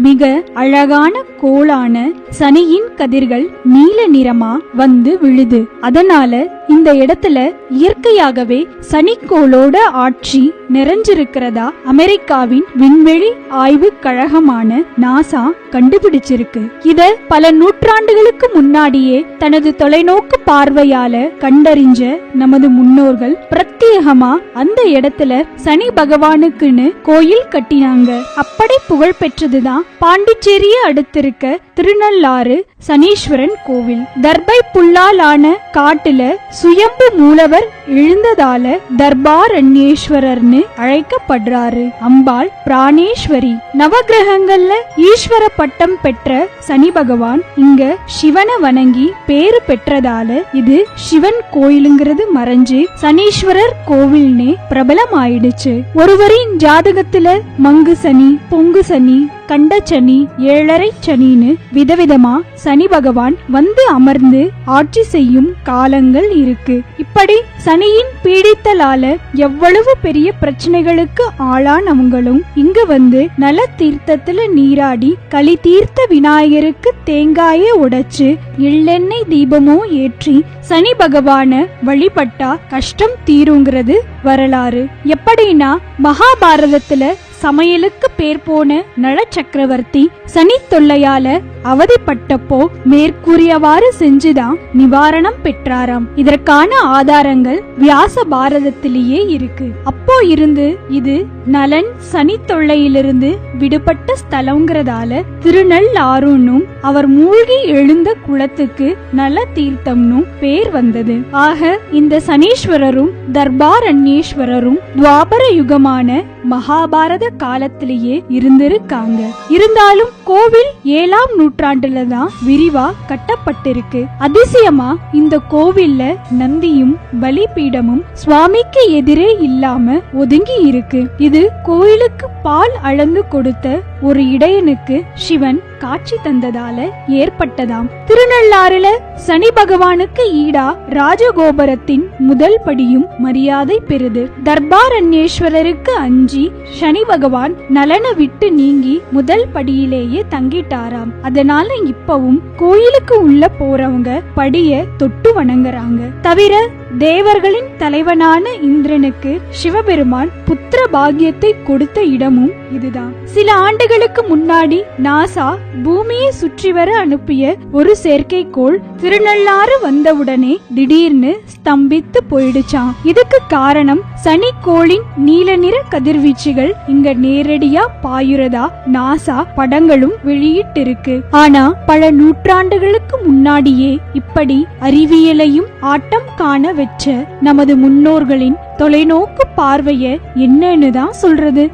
மிக அழகான கோளான சனியின் கதிர்கள் நீல நிறமா வந்து விழுது. அதனால இந்த இடத்துல இயற்கையாகவே சனிக்கோளோட ஆட்சி நிறைஞ்சிருக்கிறதா அமெரிக்காவின் விண்வெளி ஆய்வு கழகமான நாசா கண்டுபிடிச்சிருக்கு. இத பல நூற்றாண்டுகளுக்கு முன்னாடியே தனது தொலைநோக்கு பார்வையால கண்டறிஞ்ச நமது முன்னோர்கள் பிரத்யேகமா அந்த இடத்துல சனி பகவானுக்குன்னு கோயில் கட்டினாங்க. அப்படி புகழ் பெற்றதுதான் பாண்டிச்சேரியை அடுத்திருக்க திருநள்ளாறு சனீஸ்வரன் கோவில். தர்பை புல்லாலான காட்டுல சுயம்பு மூலவர் எழுந்ததால தர்பாரண்யேஸ்வரர்னு அழைக்கப்படுறாரு. அம்பாள் பிராணேஸ்வரி. நவகிரகங்கள்ல ஈஸ்வர பட்டம் பெற்ற சனி பகவான் இங்க சிவனை வணங்கி பேரு பெற்றதால இது சிவன் கோயிலுங்கிறது மறைஞ்சு சனீஸ்வரர் கோவில்னே பிரபலமாயிடுச்சு. ஒருவரின் ஜாதகத்துல மங்கு சனி, பொங்கு சனி, கண்டச்சனி, ஏழரை சனின்னு விதவிதமா சனி பகவான் வந்து அமர்ந்து ஆட்சி செய்யும் காலங்கள் இருக்கு. இப்படி சனியின் பீடித்தலால எவ்வளவு பெரிய பிரச்சனைகளுக்கு ஆளானவங்களும் இங்க வந்து நல தீர்த்தத்துல நீராடி களி தீர்த்த விநாயகருக்கு தேங்காயை உடைச்சு எள்ளெண்ணெய் தீபமோ ஏற்றி சனி பகவான வழிபட்டா கஷ்டம் தீருங்கிறது வரலாறு. எப்படின்னா மகாபாரதத்துல சமையலுக்கு பேர் போன நள சக்கரவர்த்தி சனி தொல்லையால அவதிப்பட்டப்போ மேற்கூறியவாறு செஞ்சுதான் நிவாரணம் பெற்றாராம். இதற்கான ஆதாரங்கள் வியாச பாரதத்திலேயே இருக்கு. அப்போ இருந்து இது நலன் சனி தொல்லையிலிருந்து விடுபட்ட ஸ்தலங்கிறதால திருநள்ளாறுன்னும் அவர் மூழ்கி எழுந்த குளத்துக்கு நல தீர்த்தம்னும் பேர் வந்தது. ஆக இந்த சனீஸ்வரரும் தர்பாரண்யேஸ்வரரும் துவாபர யுகமான மகாபாரத காலத்திலேயே இருந்திருக்காங்க. இருந்தாலும் கோவில் 7ஆம் நூற்றாண்டுல தான் விரிவா கட்டப்பட்டிருக்கு. அதிசயமா இந்த கோவில்ல நந்தியும் பலிபீடமும் சுவாமிக்கு எதிரே இல்லாம ஒதுங்கி இருக்கு. இது கோயிலுக்கு பால் அளந்து கொடுத்த ஒரு இடையனுக்கு சிவன் காட்சி தந்ததால ஏற்பட்டதாம். திருநள்ளாறுல சனி பகவானுக்கு ஈடா ராஜகோபுரத்தின் முதல் படியும் மரியாதை பெறுது. தர்பாரண்யேஸ்வரருக்கு அஞ்சி சனி பகவான் நலனை விட்டு நீங்கி முதல் படியிலேயே தங்கிட்டாராம். அதனால இப்பவும் கோயிலுக்கு உள்ள போறவங்க படிய தொட்டு வணங்குறாங்க. தவிர தேவர்களின் தலைவனான இந்திரனுக்கு சிவபெருமான் புத்திர பாக்கியத்தை கொடுத்த இடமும் இதுதான். சில ஆண்டுகளுக்கு முன்னாடி நாசா பூமியை சுற்றி வர அனுப்பிய ஒரு செயற்கைக்கோள் திருநள்ளாறு வந்தவுடனே திடீர்னு ஸ்தம்பித்து போயிடுச்சான். இதுக்கு காரணம் சனி கோளின் நீல நிற கதிர்வீச்சுகள் இங்க நேரடியா பாயுறதா நாசா படங்களும் வெளியிட்டிருக்கு. ஆனா பல நூற்றாண்டுகளுக்கு முன்னாடியே இப்படி அறிவியலையும் ஆட்டம் காண வச்ச நமது முன்னோர்களின் தொலைநோக்கு பார்வைய என்னன்னு தான் சொல்றது.